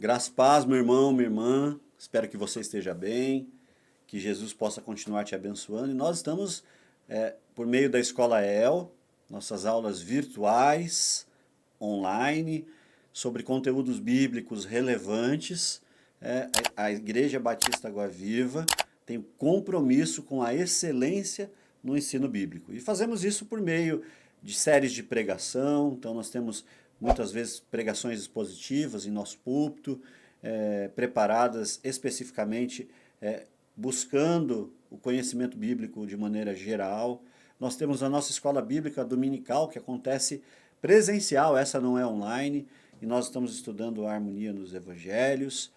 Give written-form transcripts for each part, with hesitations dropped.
Graças a paz, meu irmão, minha irmã. Espero que você esteja bem, que Jesus possa continuar te abençoando. E nós estamos, por meio da Escola nossas aulas virtuais, online, sobre conteúdos bíblicos relevantes. A Igreja Batista Água Viva tem compromisso com a excelência no ensino bíblico. E fazemos isso por meio de séries de pregação. Então nós temos muitas vezes pregações expositivas em nosso púlpito, preparadas especificamente buscando o conhecimento bíblico de maneira geral. Nós temos a nossa escola bíblica dominical, que acontece presencial, essa não é online, e nós estamos estudando a harmonia nos evangelhos,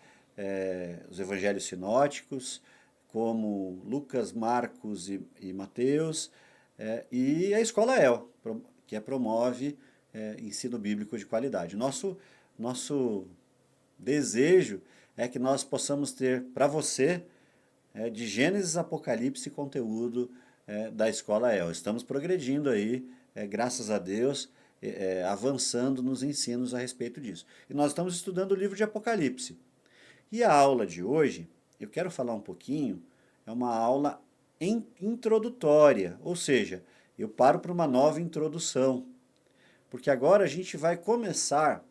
os evangelhos sinóticos, como Lucas, Marcos e Mateus, e a escola que promove ensino bíblico de qualidade. Nosso desejo é que nós possamos ter para você, de Gênesis a Apocalipse, conteúdo da Escola Estamos progredindo aí, graças a Deus, avançando nos ensinos a respeito disso. E nós estamos estudando o livro de Apocalipse. E a aula de hoje, eu quero falar um pouquinho, é uma aula introdutória, ou seja, eu paro para uma nova introdução, porque agora a gente vai começar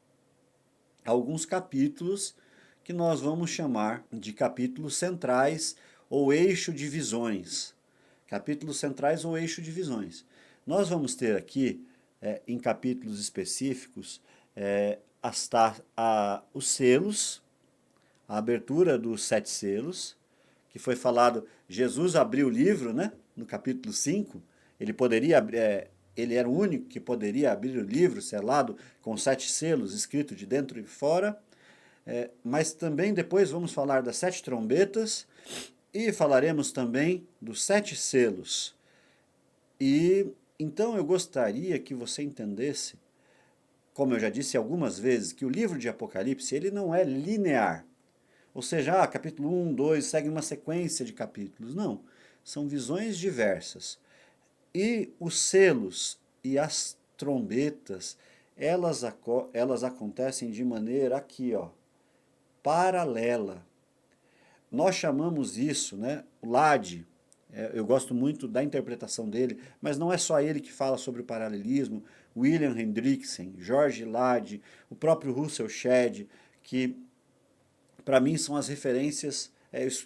alguns capítulos que nós vamos chamar de capítulos centrais ou eixo de visões. Capítulos centrais ou eixo de visões. Nós vamos ter aqui, em capítulos específicos, os selos, a abertura dos 7 selos, que foi falado, Jesus abriu o livro, né, no capítulo 5, ele era o único que poderia abrir o livro selado com 7 selos, escrito de dentro e fora, mas também depois vamos falar das 7 trombetas e falaremos também dos 7 selos. E então eu gostaria que você entendesse, como eu já disse algumas vezes, que o livro de Apocalipse ele não é linear. Ou seja, capítulo 1, 2, segue uma sequência de capítulos. Não, são visões diversas. E os selos e as trombetas, elas acontecem de maneira aqui, ó, paralela. Nós chamamos isso, né, o Lade, eu gosto muito da interpretação dele, mas não é só ele que fala sobre o paralelismo, William Hendrickson, George Lade, o próprio Russell Shedd, que para mim são as referências,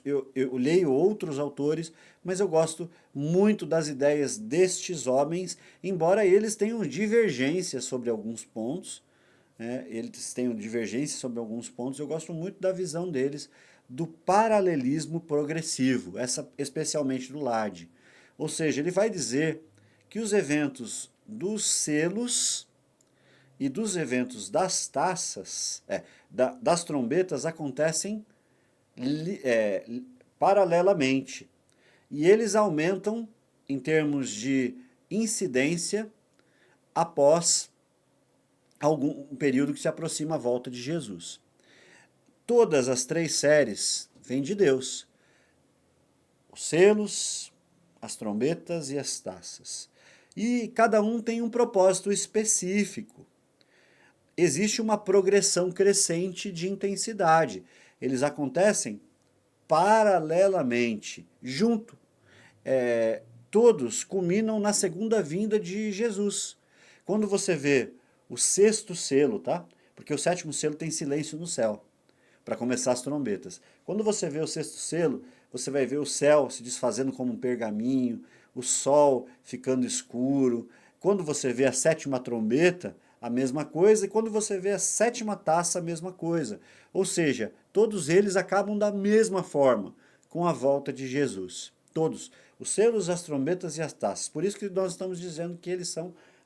eu leio outros autores, mas eu gosto muito das ideias destes homens, embora eles tenham divergências sobre alguns pontos, eu gosto muito da visão deles do paralelismo progressivo, especialmente do Lade. Ou seja, ele vai dizer que os eventos dos selos e dos eventos das taças, das trombetas, acontecem paralelamente. E eles aumentam em termos de incidência após um período que se aproxima a volta de Jesus. Todas as 3 séries vêm de Deus. Os selos, as trombetas e as taças. E cada um tem um propósito específico. Existe uma progressão crescente de intensidade. Eles acontecem paralelamente, junto. Todos culminam na segunda vinda de Jesus. Quando você vê o 6º selo, tá? Porque o 7º selo tem silêncio no céu, para começar as trombetas. Quando você vê o 6º selo, você vai ver o céu se desfazendo como um pergaminho, o sol ficando escuro. Quando você vê a 7ª trombeta, a mesma coisa, e quando você vê a 7ª taça, a mesma coisa. Ou seja, todos eles acabam da mesma forma, com a volta de Jesus. Todos, os selos, as trombetas e as taças. Por isso que nós estamos dizendo que eles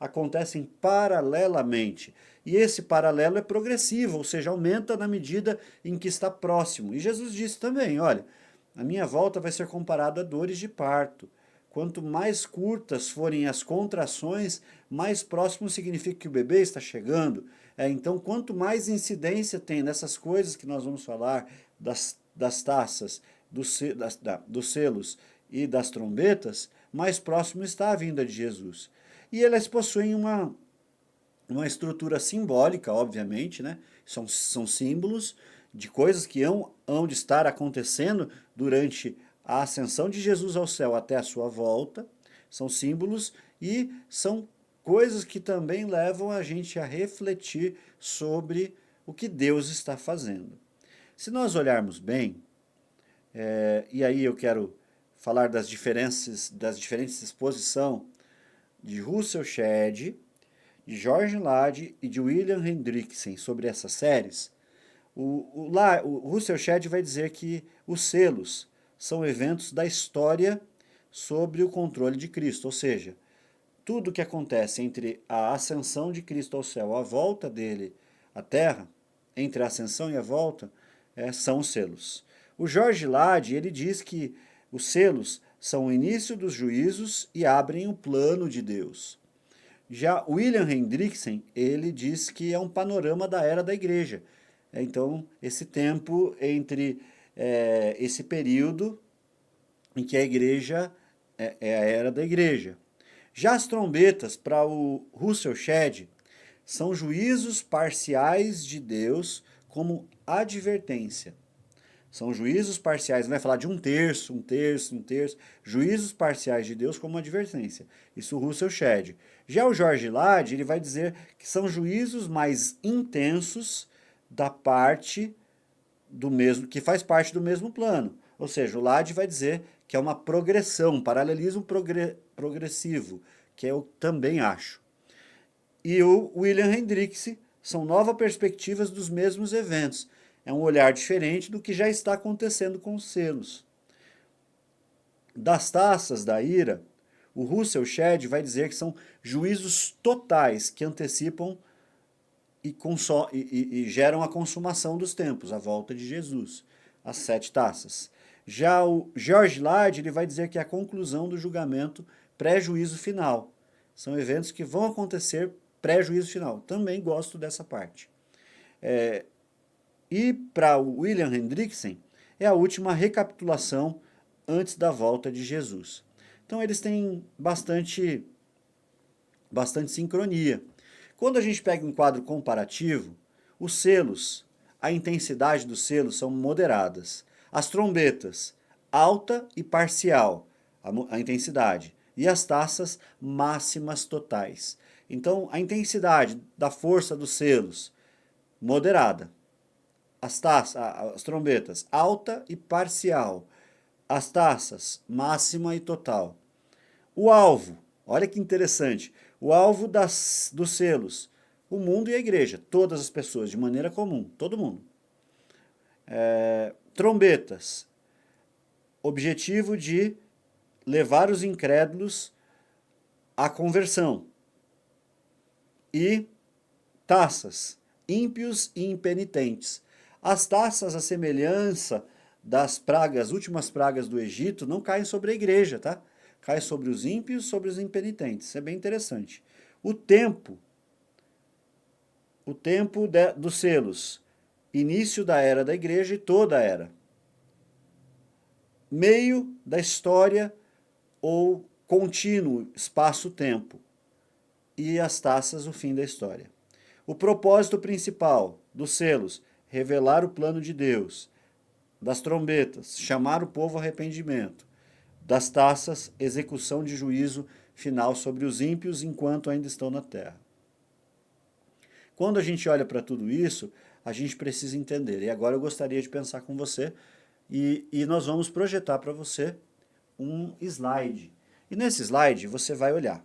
acontecem paralelamente. E esse paralelo é progressivo, ou seja, aumenta na medida em que está próximo. E Jesus disse também, olha, a minha volta vai ser comparada a dores de parto. Quanto mais curtas forem as contrações, mais próximo significa que o bebê está chegando. Então, quanto mais incidência tem nessas coisas que nós vamos falar, das taças, dos selos e das trombetas, mais próximo está a vinda de Jesus. E elas possuem uma estrutura simbólica, obviamente, né? São símbolos, de coisas que hão de estar acontecendo durante a ascensão de Jesus ao céu até a sua volta. São símbolos e são coisas que também levam a gente a refletir sobre o que Deus está fazendo. Se nós olharmos bem, e aí eu quero falar das diferentes exposições de Russell Shedd, de George Lade e de William Hendrickson sobre essas séries, o Russell Shedd vai dizer que os selos são eventos da história sobre o controle de Cristo, ou seja, tudo que acontece entre a ascensão de Cristo ao céu, a volta dele à terra, entre a ascensão e a volta, são os selos. O George Lade, ele diz que os selos são o início dos juízos e abrem o plano de Deus. Já William Hendrickson, ele diz que é um panorama da era da igreja. Então, esse tempo entre esse período em que a igreja é a era da igreja. Já as trombetas, para o Russell Shedd, são juízos parciais de Deus como advertência. São juízos parciais, não vai falar de um terço, um terço, um terço. Juízos parciais de Deus como advertência. Isso o Russell Shedd. Já o George Lade, ele vai dizer que são juízos mais intensos da parte do mesmo, que faz parte do mesmo plano. Ou seja, o Lade vai dizer que é uma progressão, um paralelismo progressivo, que eu também acho. E o William Hendrickson são novas perspectivas dos mesmos eventos. É um olhar diferente do que já está acontecendo com os selos. Das taças da ira, o Russell Shedd vai dizer que são juízos totais que antecipam e geram a consumação dos tempos, a volta de Jesus, as 7 taças. Já o George Lade, ele vai dizer que é a conclusão do julgamento pré-juízo final. São eventos que vão acontecer pré-juízo final. Também gosto dessa parte. E para o William Hendrickson, é a última recapitulação antes da volta de Jesus. Então eles têm bastante sincronia. Quando a gente pega um quadro comparativo, os selos, a intensidade dos selos são moderadas. As trombetas, alta e parcial, a intensidade. E as taças, máximas totais. Então, a intensidade da força dos selos, moderada. As trombetas, alta e parcial. As taças, máxima e total. O alvo, olha que interessante, o alvo dos selos, o mundo e a igreja, todas as pessoas, de maneira comum, todo mundo. Trombetas, objetivo de levar os incrédulos à conversão. E taças, ímpios e impenitentes. As taças, a semelhança das pragas, últimas pragas do Egito, não caem sobre a igreja, tá? Cai sobre os ímpios, sobre os impenitentes. Isso é bem interessante. O tempo dos selos, início da era da igreja e toda a era. Meio da história ou contínuo espaço-tempo. E as taças, o fim da história. O propósito principal dos selos, revelar o plano de Deus. Das trombetas, chamar o povo ao arrependimento. Das taças, execução de juízo final sobre os ímpios enquanto ainda estão na terra. Quando a gente olha para tudo isso, a gente precisa entender. E agora eu gostaria de pensar com você e nós vamos projetar para você um slide. E nesse slide você vai olhar.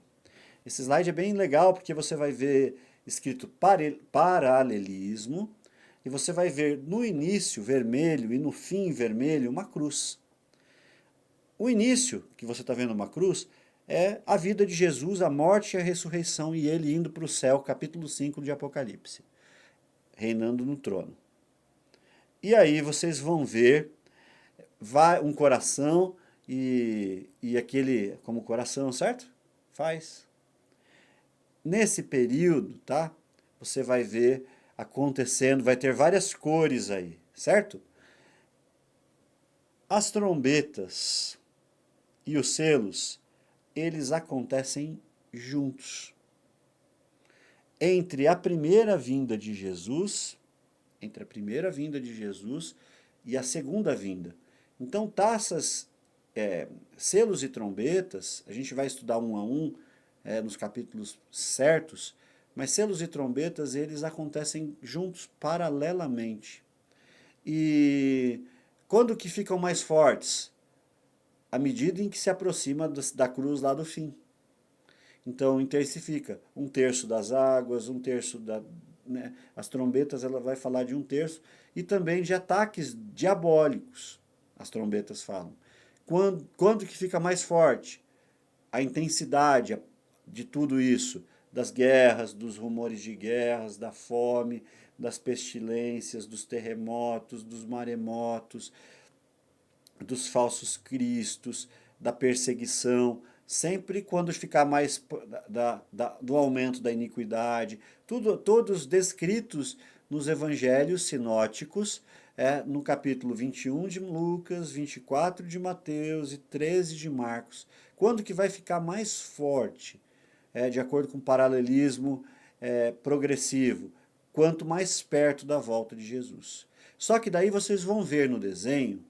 Esse slide é bem legal porque você vai ver escrito paralelismo e você vai ver no início vermelho e no fim vermelho uma cruz. O início, que você está vendo uma cruz, é a vida de Jesus, a morte e a ressurreição e ele indo para o céu, capítulo 5 de Apocalipse, reinando no trono. E aí vocês vão ver um coração e aquele como coração, certo? Faz. Nesse período, tá? Você vai ver acontecendo, vai ter várias cores aí, certo? As trombetas e os selos, eles acontecem juntos. Entre a primeira vinda de Jesus entre a primeira vinda de Jesus e a segunda vinda. Então, taças, selos e trombetas, a gente vai estudar um a um, nos capítulos certos, mas selos e trombetas, eles acontecem juntos, paralelamente. E quando que ficam mais fortes? À medida em que se aproxima da cruz lá do fim. Então intensifica um terço das águas, um terço da... Né, as trombetas, ela vai falar de um terço, e também de ataques diabólicos, as trombetas falam. Quando que fica mais forte? A intensidade de tudo isso, das guerras, dos rumores de guerras, da fome, das pestilências, dos terremotos, dos maremotos, dos falsos cristos, da perseguição, sempre quando ficar mais do aumento da iniquidade, todos descritos nos evangelhos sinóticos, no capítulo 21 de Lucas, 24 de Mateus e 13 de Marcos. Quando que vai ficar mais forte? De acordo com o paralelismo progressivo, quanto mais perto da volta de Jesus. Só que daí vocês vão ver no desenho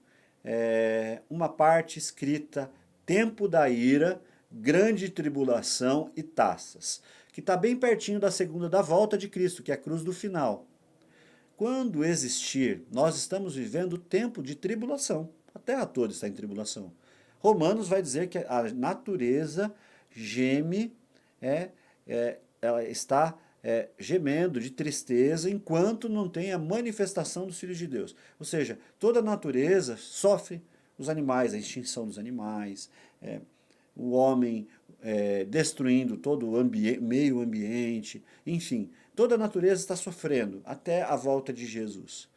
uma parte escrita tempo da ira, grande tribulação e taças, que está bem pertinho da segunda da volta de Cristo, que é a cruz do final. Quando existir, nós estamos vivendo o tempo de tribulação. A terra toda está em tribulação. Romanos vai dizer que a natureza geme, ela está gemendo de tristeza enquanto não tem a manifestação dos filhos de Deus. Ou seja, toda a natureza sofre, os animais, a extinção dos animais, o homem destruindo todo o meio ambiente, enfim, toda a natureza está sofrendo até a volta de Jesus.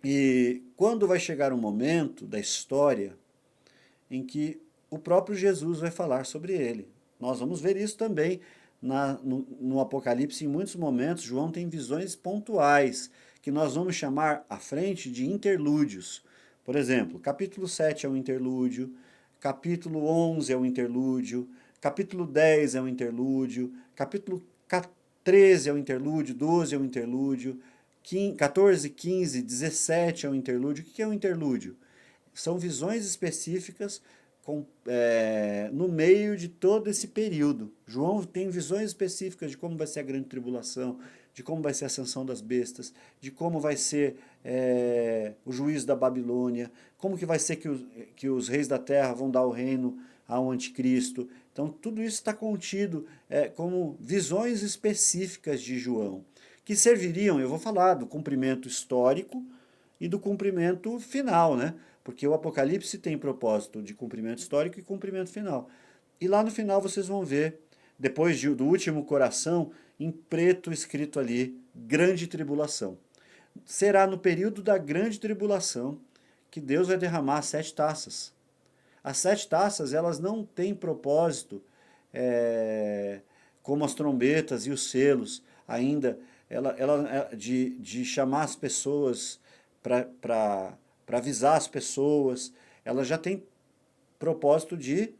E quando vai chegar um momento da história em que o próprio Jesus vai falar sobre ele. Nós vamos ver isso também no Apocalipse. Em muitos momentos, João tem visões pontuais, que nós vamos chamar à frente de interlúdios. Por exemplo, capítulo 7 é um interlúdio, capítulo 11 é um interlúdio, capítulo 10 é um interlúdio, capítulo 13 é um interlúdio, 12 é um interlúdio, 14, 15, 17 é um interlúdio. O que é um interlúdio? São visões específicas no meio de todo esse período. João tem visões específicas de como vai ser a grande tribulação, de como vai ser a ascensão das bestas, de como vai ser o juízo da Babilônia, como que vai ser que os reis da terra vão dar o reino ao anticristo. Então tudo isso está contido como visões específicas de João, que serviriam, eu vou falar, do cumprimento histórico e do cumprimento final, né? Porque o Apocalipse tem propósito de cumprimento histórico e cumprimento final. E lá no final vocês vão ver, depois do último coração, em preto escrito ali, grande tribulação. Será no período da grande tribulação que Deus vai derramar as 7 taças. As 7 taças, elas não têm propósito, como as trombetas e os selos, ainda, de chamar as pessoas para avisar as pessoas. Ela já tem propósito de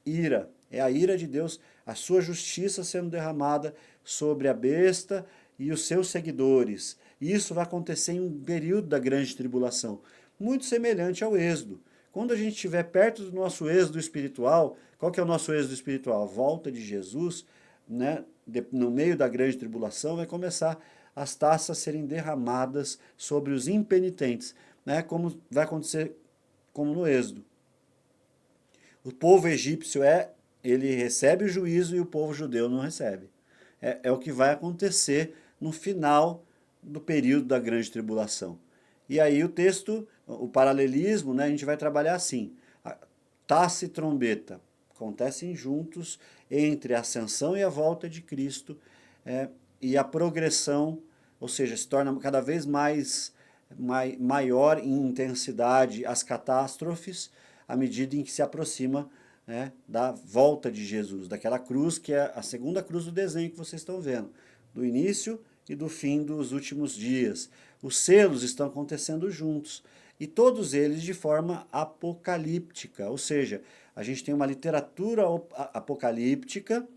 ira. É a ira de Deus, a sua justiça sendo derramada sobre a besta e os seus seguidores. E isso vai acontecer em um período da grande tribulação, muito semelhante ao êxodo. Quando a gente estiver perto do nosso êxodo espiritual, qual que é o nosso êxodo espiritual? A volta de Jesus, né? No meio da grande tribulação, vai começar as taças serem derramadas sobre os impenitentes, né? Como vai acontecer como no êxodo. O povo egípcio ele recebe o juízo e o povo judeu não recebe. É o que vai acontecer no final do período da grande tribulação. E aí o texto, o paralelismo, né, a gente vai trabalhar assim. Taça e trombeta acontecem juntos entre a ascensão e a volta de Cristo, e a progressão, ou seja, se torna cada vez maior em intensidade as catástrofes, à medida em que se aproxima, né, da volta de Jesus, daquela cruz que é a segunda cruz do desenho que vocês estão vendo, do início e do fim dos últimos dias. Os selos estão acontecendo juntos, e todos eles de forma apocalíptica, ou seja, a gente tem uma literatura apocalíptica,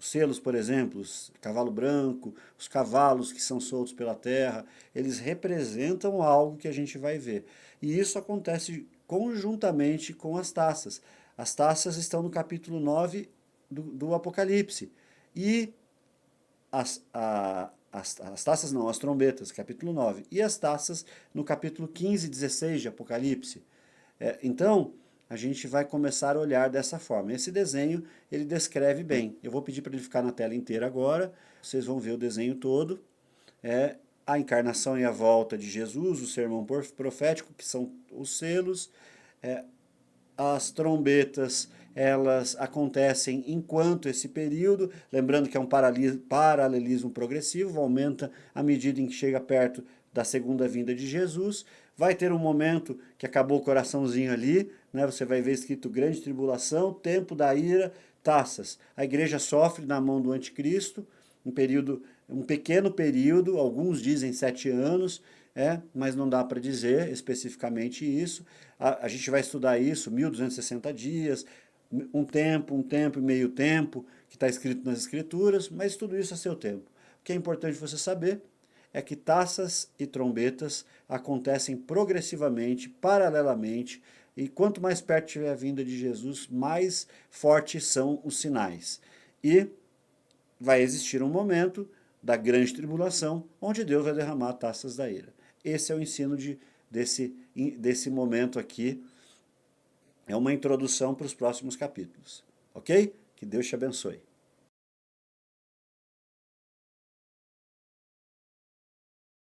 Os selos, por exemplo, o cavalo branco, os cavalos que são soltos pela terra, eles representam algo que a gente vai ver. E isso acontece conjuntamente com as taças. As taças estão no capítulo 9 do Apocalipse. E as taças não, as trombetas, capítulo 9. E as taças no capítulo 15 e 16 de Apocalipse. Então, a gente vai começar a olhar dessa forma. Esse desenho, ele descreve bem. Eu vou pedir para ele ficar na tela inteira agora. Vocês vão ver o desenho todo. A encarnação e a volta de Jesus, o sermão profético, que são os selos. As trombetas, elas acontecem enquanto esse período, lembrando que é um paralelismo progressivo, aumenta à medida em que chega perto da segunda vinda de Jesus. Vai ter um momento que acabou o coraçãozinho ali, né? Você vai ver escrito grande tribulação, tempo da ira, taças. A igreja sofre na mão do anticristo, um pequeno período, alguns dizem 7 anos, mas não dá para dizer especificamente isso. A gente vai estudar isso, 1260 dias, um tempo e meio tempo, que está escrito nas escrituras, mas tudo isso a seu tempo. O que é importante você saber é que taças e trombetas acontecem progressivamente, paralelamente, e quanto mais perto tiver a vinda de Jesus, mais fortes são os sinais. E vai existir um momento da grande tribulação, onde Deus vai derramar taças da ira. Esse é o ensino desse momento aqui. É uma introdução para os próximos capítulos. Ok? Que Deus te abençoe.